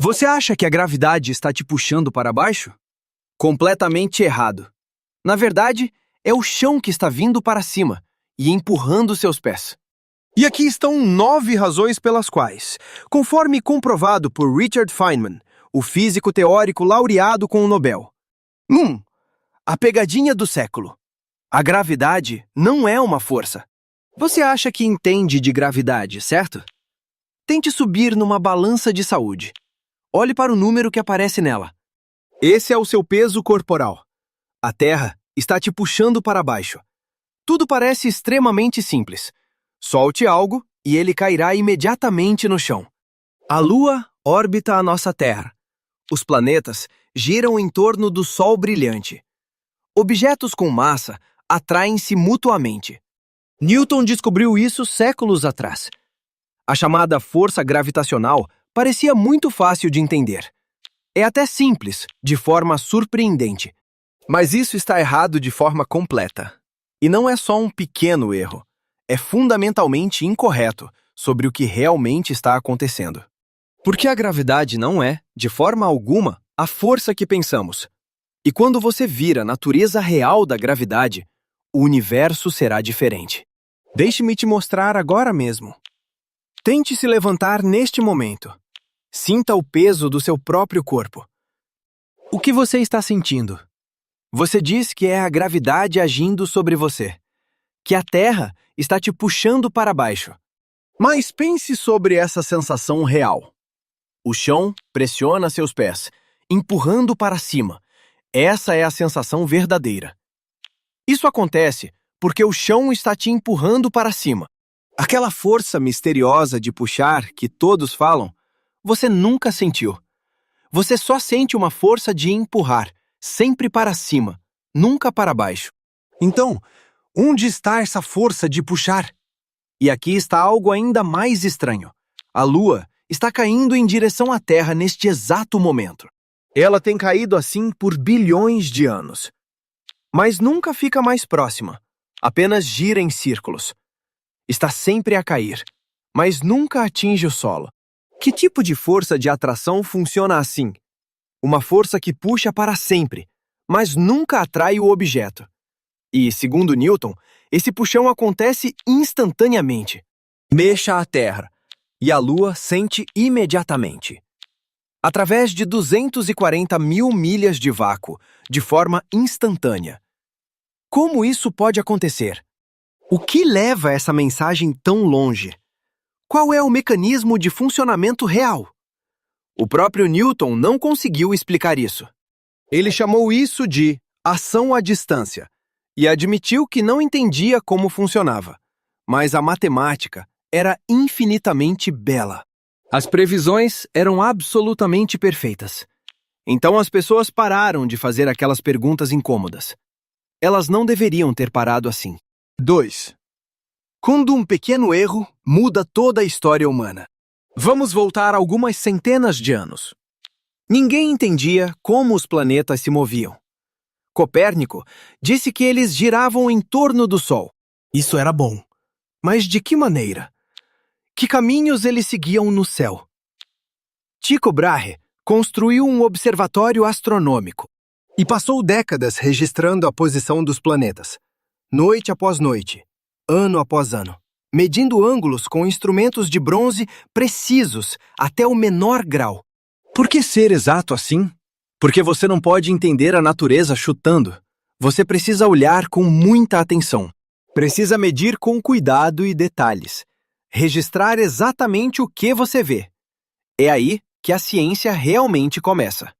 Você acha que a gravidade está te puxando para baixo? Completamente errado. Na verdade, é o chão que está vindo para cima e empurrando seus pés. E aqui estão 9 razões pelas quais, conforme comprovado por Richard Feynman, o físico teórico laureado com o Nobel. 1. A pegadinha do século. A gravidade não é uma força. Você acha que entende de gravidade, certo? Tente subir numa balança de saúde. Olhe para o número que aparece nela. Esse é o seu peso corporal. A Terra está te puxando para baixo. Tudo parece extremamente simples. Solte algo e ele cairá imediatamente no chão. A Lua orbita a nossa Terra. Os planetas giram em torno do Sol brilhante. Objetos com massa atraem-se mutuamente. Newton descobriu isso séculos atrás. A chamada força gravitacional parecia muito fácil de entender. É até simples, de forma surpreendente. Mas isso está errado de forma completa. E não é só um pequeno erro. É fundamentalmente incorreto sobre o que realmente está acontecendo. Porque a gravidade não é, de forma alguma, a força que pensamos. E quando você vir a natureza real da gravidade, o universo será diferente. Deixe-me te mostrar agora mesmo. Tente se levantar neste momento. Sinta o peso do seu próprio corpo. O que você está sentindo? Você diz que é a gravidade agindo sobre você, que a Terra está te puxando para baixo. Mas pense sobre essa sensação real. O chão pressiona seus pés, empurrando para cima. Essa é a sensação verdadeira. Isso acontece porque o chão está te empurrando para cima. Aquela força misteriosa de puxar que todos falam, você nunca sentiu. Você só sente uma força de empurrar, sempre para cima, nunca para baixo. Então, onde está essa força de puxar? E aqui está algo ainda mais estranho. A Lua está caindo em direção à Terra neste exato momento. Ela tem caído assim por bilhões de anos. Mas nunca fica mais próxima. Apenas gira em círculos. Está sempre a cair, mas nunca atinge o solo. Que tipo de força de atração funciona assim? Uma força que puxa para sempre, mas nunca atrai o objeto. E, segundo Newton, esse puxão acontece instantaneamente. Mexa a Terra, e a Lua sente imediatamente. Através de 240 mil milhas de vácuo, de forma instantânea. Como isso pode acontecer? O que leva essa mensagem tão longe? Qual é o mecanismo de funcionamento real? O próprio Newton não conseguiu explicar isso. Ele chamou isso de ação à distância e admitiu que não entendia como funcionava. Mas a matemática era infinitamente bela. As previsões eram absolutamente perfeitas. Então as pessoas pararam de fazer aquelas perguntas incômodas. Elas não deveriam ter parado assim. 2. Quando um pequeno erro muda toda a história humana. Vamos voltar algumas centenas de anos. Ninguém entendia como os planetas se moviam. Copérnico disse que eles giravam em torno do Sol. Isso era bom. Mas de que maneira? Que caminhos eles seguiam no céu? Tycho Brahe construiu um observatório astronômico e passou décadas registrando a posição dos planetas, noite após noite, ano após ano, medindo ângulos com instrumentos de bronze precisos até o menor grau. Por que ser exato assim? Porque você não pode entender a natureza chutando. Você precisa olhar com muita atenção. Precisa medir com cuidado e detalhes. Registrar exatamente o que você vê. É aí que a ciência realmente começa.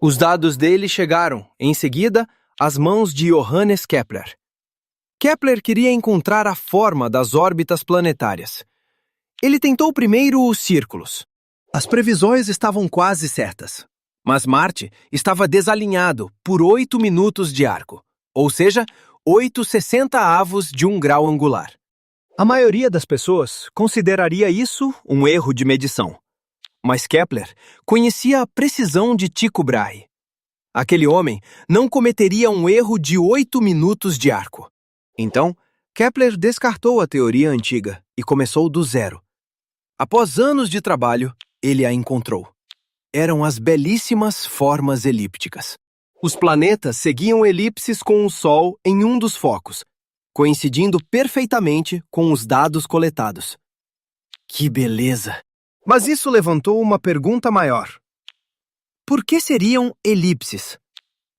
Os dados dele chegaram, em seguida, às mãos de Johannes Kepler. Kepler queria encontrar a forma das órbitas planetárias. Ele tentou primeiro os círculos. As previsões estavam quase certas. Mas Marte estava desalinhado por 8 minutos de arco, ou seja, 8/60 de um grau angular. A maioria das pessoas consideraria isso um erro de medição. Mas Kepler conhecia a precisão de Tycho Brahe. Aquele homem não cometeria um erro de 8 minutos de arco. Então, Kepler descartou a teoria antiga e começou do zero. Após anos de trabalho, ele a encontrou. eram as belíssimas formas elípticas. Os planetas seguiam elipses com o Sol em um dos focos, coincidindo perfeitamente com os dados coletados. Que beleza! Mas isso levantou uma pergunta maior. Por que seriam elipses?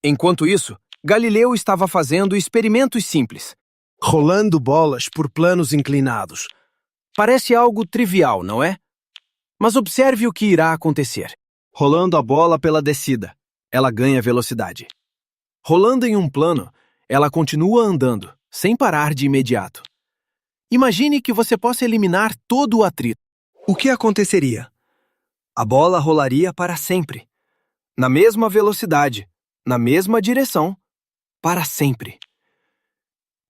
Enquanto isso, Galileu estava fazendo experimentos simples, rolando bolas por planos inclinados. Parece algo trivial, não é? Mas observe o que irá acontecer. Rolando a bola pela descida, ela ganha velocidade. Rolando em um plano, ela continua andando, sem parar de imediato. Imagine que você possa eliminar todo o atrito. O que aconteceria? A bola rolaria para sempre. Na mesma velocidade, na mesma direção, para sempre.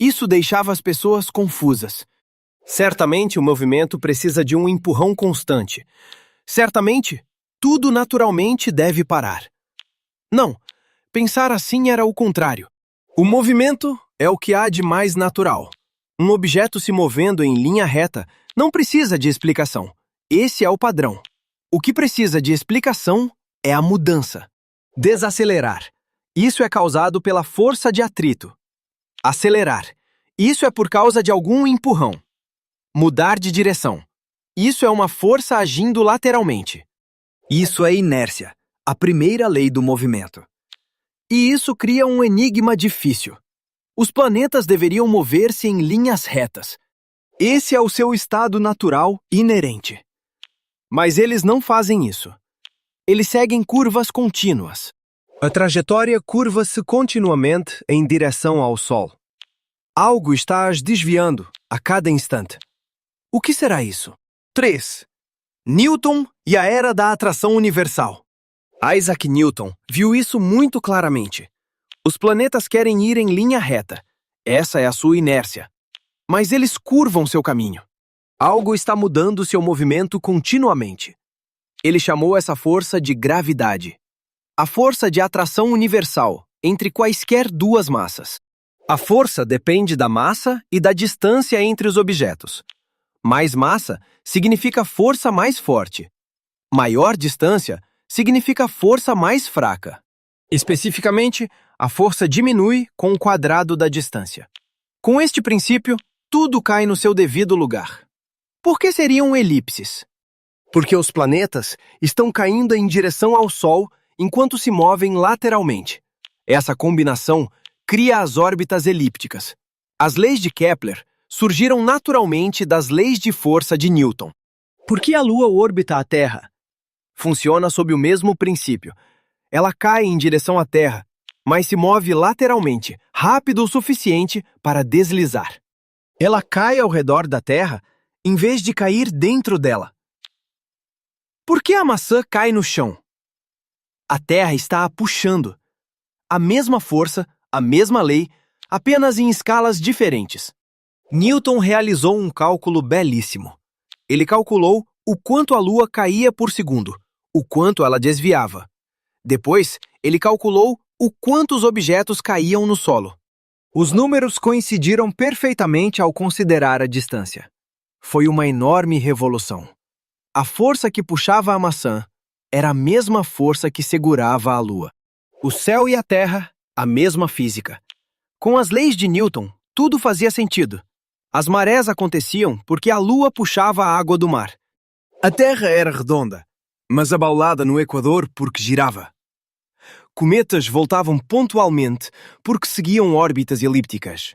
Isso deixava as pessoas confusas. Certamente o movimento precisa de um empurrão constante. Certamente, tudo naturalmente deve parar. Não, pensar assim era o contrário. O movimento é o que há de mais natural. Um objeto se movendo em linha reta não precisa de explicação. Esse é o padrão. O que precisa de explicação é a mudança. Desacelerar. Isso é causado pela força de atrito. Acelerar. Isso é por causa de algum empurrão. Mudar de direção. Isso é uma força agindo lateralmente. Isso é inércia, a primeira lei do movimento. E isso cria um enigma difícil. Os planetas deveriam mover-se em linhas retas. Esse é o seu estado natural inerente. Mas eles não fazem isso. Eles seguem curvas contínuas. A trajetória curva-se continuamente em direção ao Sol. Algo está as desviando a cada instante. O que será isso? 3. Newton e a era da atração universal. Isaac Newton viu isso muito claramente. Os planetas querem ir em linha reta. Essa é a sua inércia. Mas eles curvam seu caminho. Algo está mudando seu movimento continuamente. Ele chamou essa força de gravidade. A força de atração universal entre quaisquer duas massas. A força depende da massa e da distância entre os objetos. Mais massa significa força mais forte. Maior distância significa força mais fraca. Especificamente, a força diminui com o quadrado da distância. Com este princípio, tudo cai no seu devido lugar. Por que seriam elipses? Porque os planetas estão caindo em direção ao Sol enquanto se movem lateralmente. Essa combinação cria as órbitas elípticas. As leis de Kepler surgiram naturalmente das leis de força de Newton. Por que a Lua orbita a Terra? Funciona sob o mesmo princípio. Ela cai em direção à Terra, mas se move lateralmente, rápido o suficiente para deslizar. Ela cai ao redor da Terra em vez de cair dentro dela. Por que a maçã cai no chão? A Terra está a puxando. A mesma força, a mesma lei, apenas em escalas diferentes. Newton realizou um cálculo belíssimo. Ele calculou o quanto a Lua caía por segundo, o quanto ela desviava. Depois, ele calculou o quanto os objetos caíam no solo. Os números coincidiram perfeitamente ao considerar a distância. Foi uma enorme revolução. A força que puxava a maçã era a mesma força que segurava a Lua. O céu e a Terra, a mesma física. Com as leis de Newton, tudo fazia sentido. As marés aconteciam porque a Lua puxava a água do mar. A Terra era redonda, mas abaulada no Equador porque girava. Cometas voltavam pontualmente porque seguiam órbitas elípticas.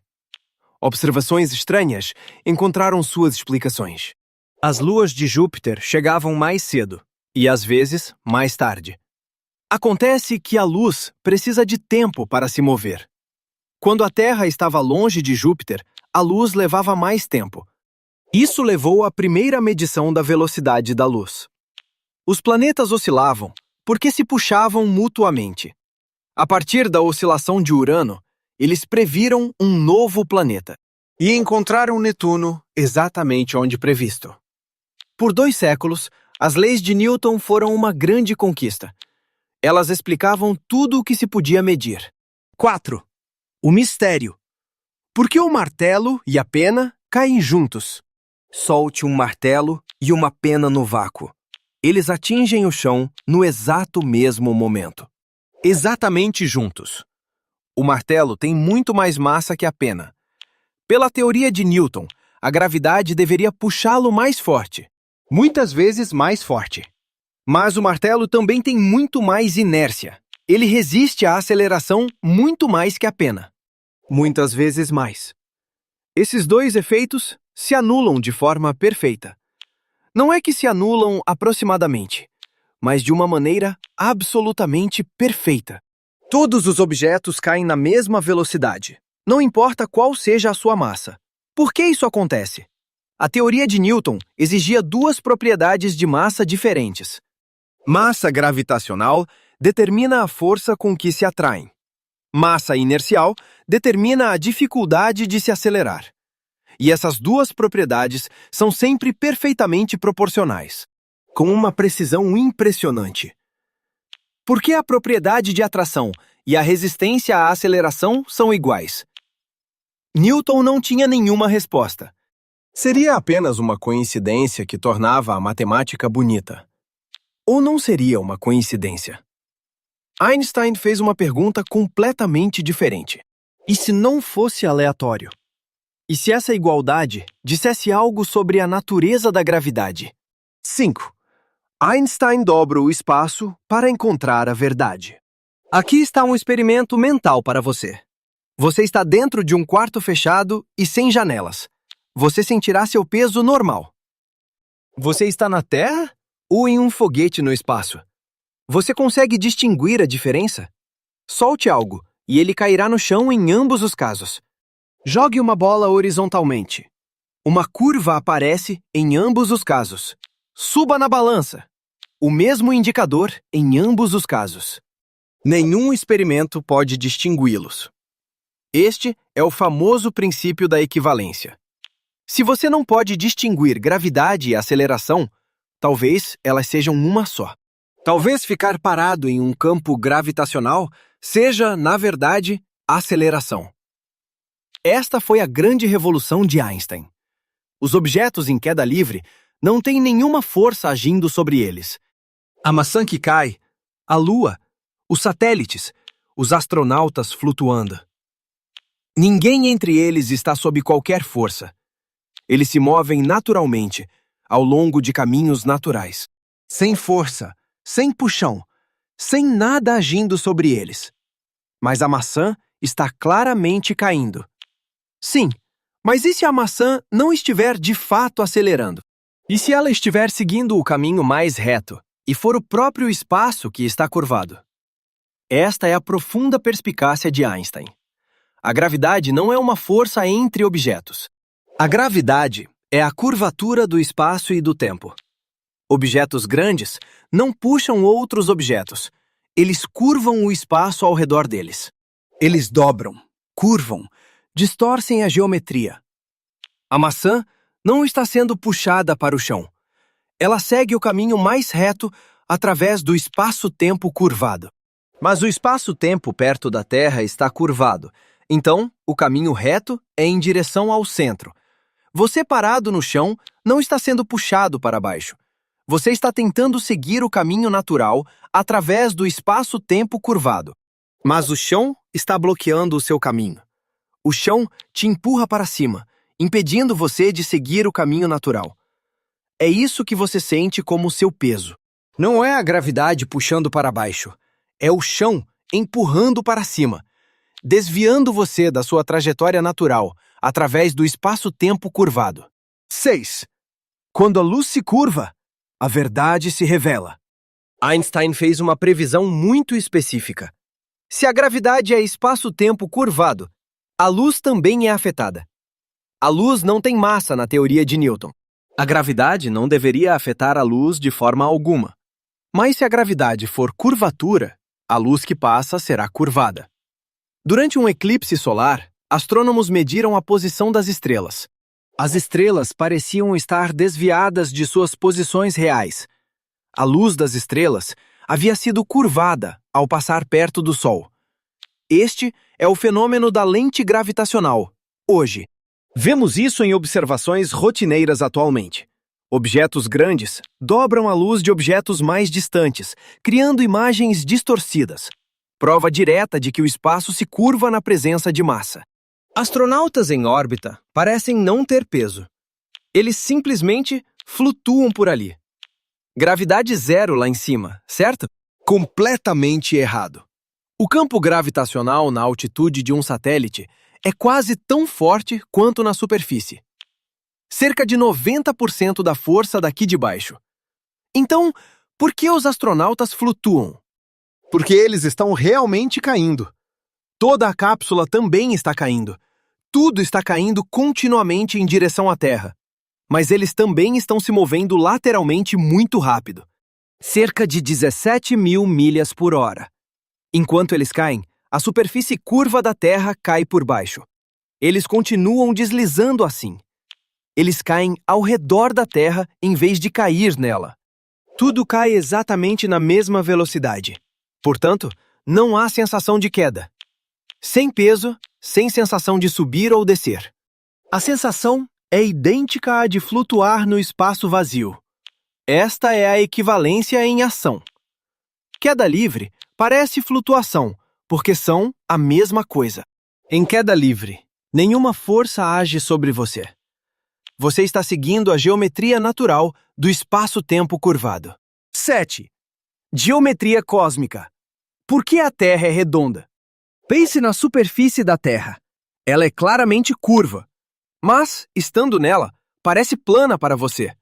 Observações estranhas encontraram suas explicações. As luas de Júpiter chegavam mais cedo e, às vezes, mais tarde. Acontece que a luz precisa de tempo para se mover. Quando a Terra estava longe de Júpiter, a luz levava mais tempo. Isso levou à primeira medição da velocidade da luz. Os planetas oscilavam porque se puxavam mutuamente. A partir da oscilação de Urano, eles previram um novo planeta e encontraram Netuno exatamente onde previsto. Por 2 séculos, as leis de Newton foram uma grande conquista. Elas explicavam tudo o que se podia medir. 4. O mistério. Por que o martelo e a pena caem juntos? Solte um martelo e uma pena no vácuo. Eles atingem o chão no exato mesmo momento. Exatamente juntos. O martelo tem muito mais massa que a pena. Pela teoria de Newton, a gravidade deveria puxá-lo mais forte. Muitas vezes mais forte. Mas o martelo também tem muito mais inércia. Ele resiste à aceleração muito mais que a pena. Muitas vezes mais. Esses dois efeitos se anulam de forma perfeita. Não é que se anulam aproximadamente, mas de uma maneira absolutamente perfeita. Todos os objetos caem na mesma velocidade, não importa qual seja a sua massa. Por que isso acontece? A teoria de Newton exigia duas propriedades de massa diferentes. Massa gravitacional determina a força com que se atraem. Massa inercial determina a dificuldade de se acelerar. E essas duas propriedades são sempre perfeitamente proporcionais, com uma precisão impressionante. Por que a propriedade de atração e a resistência à aceleração são iguais? Newton não tinha nenhuma resposta. Seria apenas uma coincidência que tornava a matemática bonita. Ou não seria uma coincidência? Einstein fez uma pergunta completamente diferente. E se não fosse aleatório? E se essa igualdade dissesse algo sobre a natureza da gravidade? 5. Einstein dobra o espaço para encontrar a verdade. Aqui está um experimento mental para você. Você está dentro de um quarto fechado e sem janelas. Você sentirá seu peso normal. Você está na Terra ou em um foguete no espaço? Você consegue distinguir a diferença? Solte algo e ele cairá no chão em ambos os casos. Jogue uma bola horizontalmente. Uma curva aparece em ambos os casos. Suba na balança. O mesmo indicador em ambos os casos. Nenhum experimento pode distingui-los. Este é o famoso princípio da equivalência. Se você não pode distinguir gravidade e aceleração, talvez elas sejam uma só. Talvez ficar parado em um campo gravitacional seja, na verdade, aceleração. Esta foi a grande revolução de Einstein. Os objetos em queda livre não têm nenhuma força agindo sobre eles. A maçã que cai, a Lua, os satélites, os astronautas flutuando. Ninguém entre eles está sob qualquer força. Eles se movem naturalmente, ao longo de caminhos naturais. Sem força, sem puxão, sem nada agindo sobre eles. Mas a maçã está claramente caindo. Sim, mas e se a maçã não estiver de fato acelerando? E se ela estiver seguindo o caminho mais reto, e for o próprio espaço que está curvado? Esta é a profunda perspicácia de Einstein. A gravidade não é uma força entre objetos. A gravidade é a curvatura do espaço e do tempo. Objetos grandes não puxam outros objetos. Eles curvam o espaço ao redor deles. Eles dobram, curvam, distorcem a geometria. A maçã não está sendo puxada para o chão. Ela segue o caminho mais reto através do espaço-tempo curvado. Mas o espaço-tempo perto da Terra está curvado. Então, o caminho reto é em direção ao centro. Você parado no chão não está sendo puxado para baixo. Você está tentando seguir o caminho natural através do espaço-tempo curvado. Mas o chão está bloqueando o seu caminho. O chão te empurra para cima, impedindo você de seguir o caminho natural. É isso que você sente como seu peso. Não é a gravidade puxando para baixo. É o chão empurrando para cima, desviando você da sua trajetória natural através do espaço-tempo curvado. 6. Quando a luz se curva, a verdade se revela. Einstein fez uma previsão muito específica. Se a gravidade é espaço-tempo curvado, a luz também é afetada. A luz não tem massa na teoria de Newton. A gravidade não deveria afetar a luz de forma alguma. Mas se a gravidade for curvatura, a luz que passa será curvada. Durante um eclipse solar, astrônomos mediram a posição das estrelas. As estrelas pareciam estar desviadas de suas posições reais. A luz das estrelas havia sido curvada ao passar perto do Sol. Este é o fenômeno da lente gravitacional, hoje. Vemos isso em observações rotineiras atualmente. Objetos grandes dobram a luz de objetos mais distantes, criando imagens distorcidas. Prova direta de que o espaço se curva na presença de massa. Astronautas em órbita parecem não ter peso. Eles simplesmente flutuam por ali. Gravidade zero lá em cima, certo? Completamente errado. O campo gravitacional na altitude de um satélite é quase tão forte quanto na superfície. Cerca de 90% da força daqui de baixo. Então, por que os astronautas flutuam? Porque eles estão realmente caindo. Toda a cápsula também está caindo. Tudo está caindo continuamente em direção à Terra. Mas eles também estão se movendo lateralmente muito rápido. Cerca de 17 mil milhas por hora. Enquanto eles caem, a superfície curva da Terra cai por baixo. Eles continuam deslizando assim. Eles caem ao redor da Terra em vez de cair nela. Tudo cai exatamente na mesma velocidade. Portanto, não há sensação de queda. Sem peso, sem sensação de subir ou descer. A sensação é idêntica à de flutuar no espaço vazio. Esta é a equivalência em ação. Queda livre parece flutuação, porque são a mesma coisa. Em queda livre, nenhuma força age sobre você. Você está seguindo a geometria natural do espaço-tempo curvado. 7. Geometria cósmica. Por que a Terra é redonda? Pense na superfície da Terra. Ela é claramente curva, mas, estando nela, parece plana para você.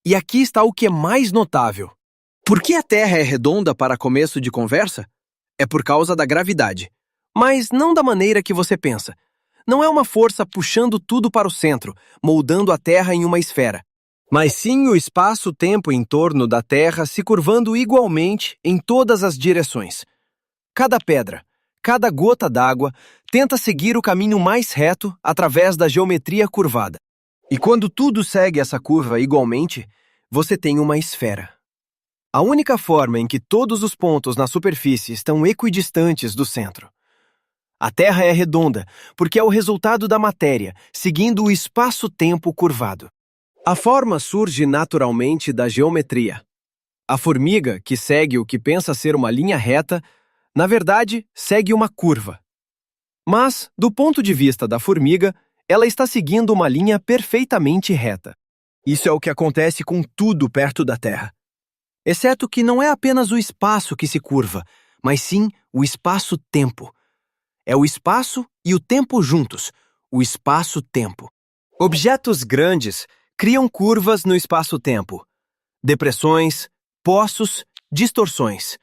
E aqui está o que é mais notável. Por que a Terra é redonda para começo de conversa? É por causa da gravidade, mas não da maneira que você pensa. Não é uma força puxando tudo para o centro, moldando a Terra em uma esfera, mas sim o espaço-tempo em torno da Terra se curvando igualmente em todas as direções. Cada pedra, cada gota d'água tenta seguir o caminho mais reto através da geometria curvada. E quando tudo segue essa curva igualmente, você tem uma esfera. A única forma em que todos os pontos na superfície estão equidistantes do centro. A Terra é redonda porque é o resultado da matéria, seguindo o espaço-tempo curvado. A forma surge naturalmente da geometria. A formiga, que segue o que pensa ser uma linha reta, na verdade, segue uma curva. Mas, do ponto de vista da formiga, ela está seguindo uma linha perfeitamente reta. Isso é o que acontece com tudo perto da Terra. Exceto que não é apenas o espaço que se curva, mas sim o espaço-tempo. É o espaço e o tempo juntos, o espaço-tempo. Objetos grandes criam curvas no espaço-tempo. Depressões, poços, distorções.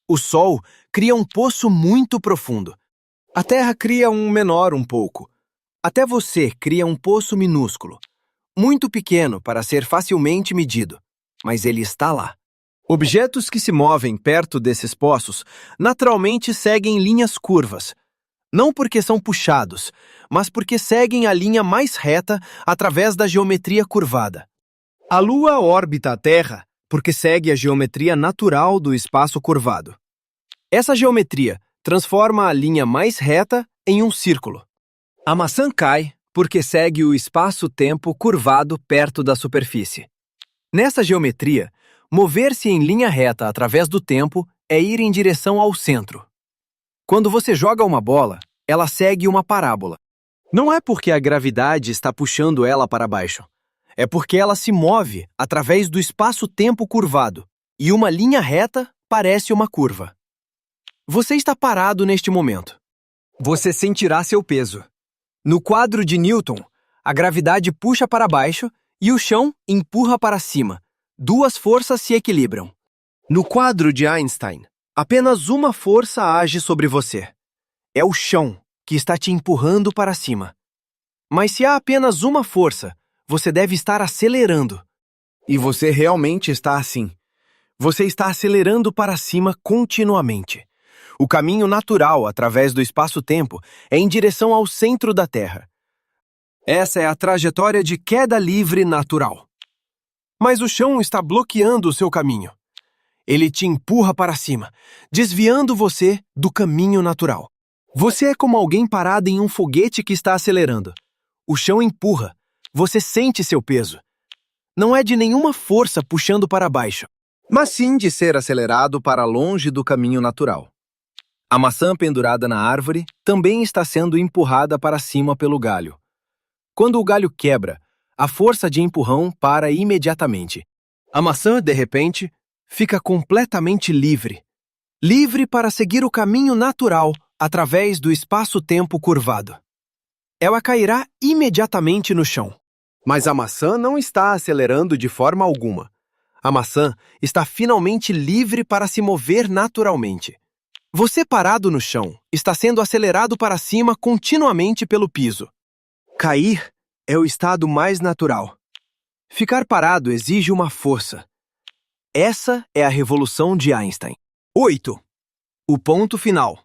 O Sol cria um poço muito profundo. A Terra cria um menor um pouco. Até você cria um poço minúsculo. Muito pequeno para ser facilmente medido, mas ele está lá. Objetos que se movem perto desses poços naturalmente seguem linhas curvas. Não porque são puxados, mas porque seguem a linha mais reta através da geometria curvada. A Lua orbita a Terra porque segue a geometria natural do espaço curvado. Essa geometria transforma a linha mais reta em um círculo. A maçã cai porque segue o espaço-tempo curvado perto da superfície. Nessa geometria, mover-se em linha reta através do tempo é ir em direção ao centro. Quando você joga uma bola, ela segue uma parábola. Não é porque a gravidade está puxando ela para baixo. É porque ela se move através do espaço-tempo curvado, e uma linha reta parece uma curva. Você está parado neste momento. Você sentirá seu peso. No quadro de Newton, a gravidade puxa para baixo e o chão empurra para cima. Duas forças se equilibram. No quadro de Einstein, apenas uma força age sobre você. É o chão que está te empurrando para cima. Mas se há apenas uma força, você deve estar acelerando. E você realmente está assim. Você está acelerando para cima continuamente. O caminho natural através do espaço-tempo é em direção ao centro da Terra. Essa é a trajetória de queda livre natural. Mas o chão está bloqueando o seu caminho. Ele te empurra para cima, desviando você do caminho natural. Você é como alguém parado em um foguete que está acelerando. O chão empurra. Você sente seu peso. não é de nenhuma força puxando para baixo, mas sim de ser acelerado para longe do caminho natural. A maçã pendurada na árvore também está sendo empurrada para cima pelo galho. Quando o galho quebra, a força de empurrão para imediatamente. A maçã, de repente, fica completamente livre. Livre para seguir o caminho natural através do espaço-tempo curvado. Ela cairá imediatamente no chão. Mas a maçã não está acelerando de forma alguma. A maçã está finalmente livre para se mover naturalmente. Você parado no chão está sendo acelerado para cima continuamente pelo piso. Cair é o estado mais natural. Ficar parado exige uma força. Essa é a revolução de Einstein. 8. O ponto final.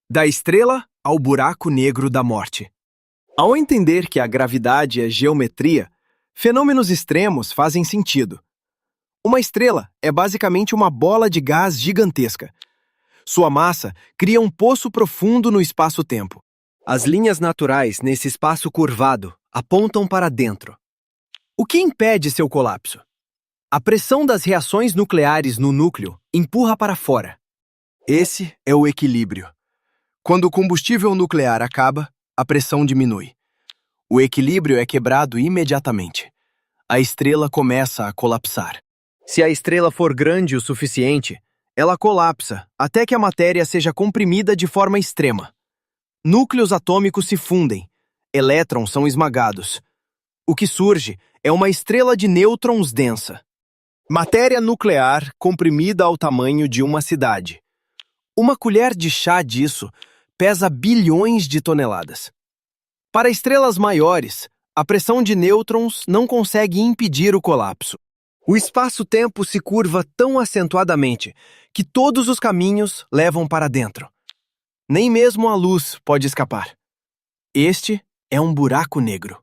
Da estrela ao buraco negro da morte. Ao entender que a gravidade é geometria, fenômenos extremos fazem sentido. Uma estrela é basicamente uma bola de gás gigantesca. Sua massa cria um poço profundo no espaço-tempo. As linhas naturais nesse espaço curvado apontam para dentro. O que impede seu colapso? A pressão das reações nucleares no núcleo empurra para fora. Esse é o equilíbrio. Quando o combustível nuclear acaba, a pressão diminui. O equilíbrio é quebrado imediatamente. A estrela começa a colapsar. Se a estrela for grande o suficiente, ela colapsa até que a matéria seja comprimida de forma extrema. Núcleos atômicos se fundem, elétrons são esmagados. O que surge é uma estrela de nêutrons densa. Matéria nuclear comprimida ao tamanho de uma cidade. Uma colher de chá disso pesa bilhões de toneladas. Para estrelas maiores, a pressão de nêutrons não consegue impedir o colapso. O espaço-tempo se curva tão acentuadamente que todos os caminhos levam para dentro. Nem mesmo a luz pode escapar. Este é um buraco negro.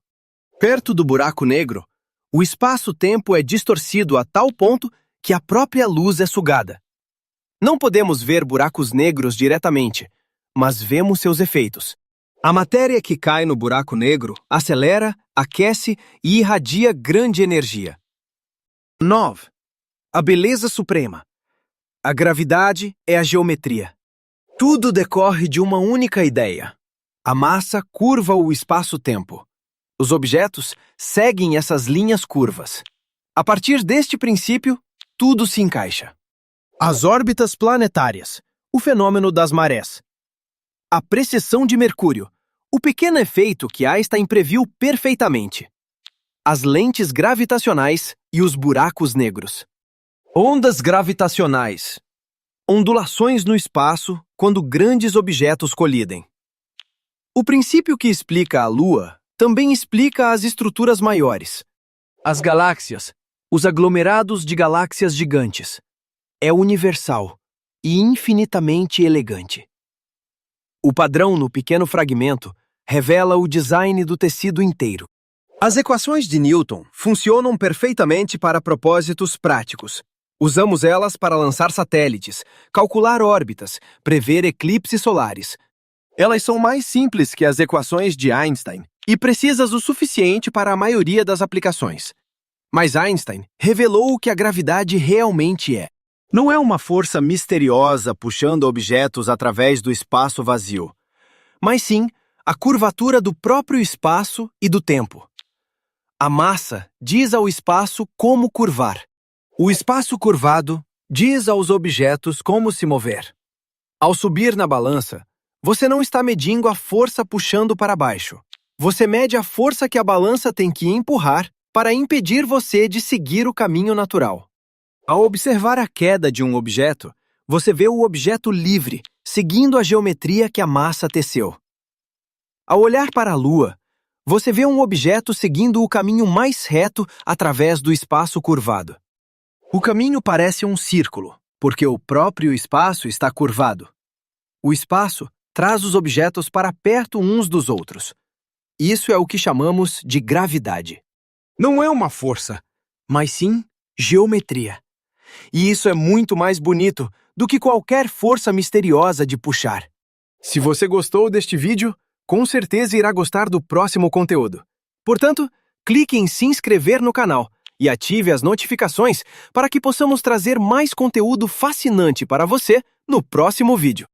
Perto do buraco negro, o espaço-tempo é distorcido a tal ponto que a própria luz é sugada. Não podemos ver buracos negros diretamente, mas vemos seus efeitos. A matéria que cai no buraco negro acelera, aquece e irradia grande energia. 9. A beleza suprema. A gravidade é a geometria. Tudo decorre de uma única ideia. A massa curva o espaço-tempo. Os objetos seguem essas linhas curvas. A partir deste princípio, tudo se encaixa. As órbitas planetárias, o fenômeno das marés. A precessão de Mercúrio, o pequeno efeito que Einstein previu perfeitamente. As lentes gravitacionais e os buracos negros. Ondas gravitacionais. Ondulações no espaço quando grandes objetos colidem. O princípio que explica a Lua também explica as estruturas maiores. As galáxias, os aglomerados de galáxias gigantes. É universal e infinitamente elegante. O padrão no pequeno fragmento revela o design do tecido inteiro. As equações de Newton funcionam perfeitamente para propósitos práticos. Usamos elas para lançar satélites, calcular órbitas, prever eclipses solares. Elas são mais simples que as equações de Einstein e precisas o suficiente para a maioria das aplicações. Mas Einstein revelou o que a gravidade realmente é. Não é uma força misteriosa puxando objetos através do espaço vazio, mas sim a curvatura do próprio espaço e do tempo. A massa diz ao espaço como curvar. O espaço curvado diz aos objetos como se mover. Ao subir na balança, você não está medindo a força puxando para baixo. Você mede a força que a balança tem que empurrar para impedir você de seguir o caminho natural. Ao observar a queda de um objeto, você vê o objeto livre, seguindo a geometria que a massa teceu. Ao olhar para a Lua, você vê um objeto seguindo o caminho mais reto através do espaço curvado. O caminho parece um círculo, porque o próprio espaço está curvado. O espaço traz os objetos para perto uns dos outros. Isso é o que chamamos de gravidade. Não é uma força, mas sim geometria. E isso é muito mais bonito do que qualquer força misteriosa de puxar. Se você gostou deste vídeo, com certeza irá gostar do próximo conteúdo. Portanto, clique em se inscrever no canal e ative as notificações para que possamos trazer mais conteúdo fascinante para você no próximo vídeo.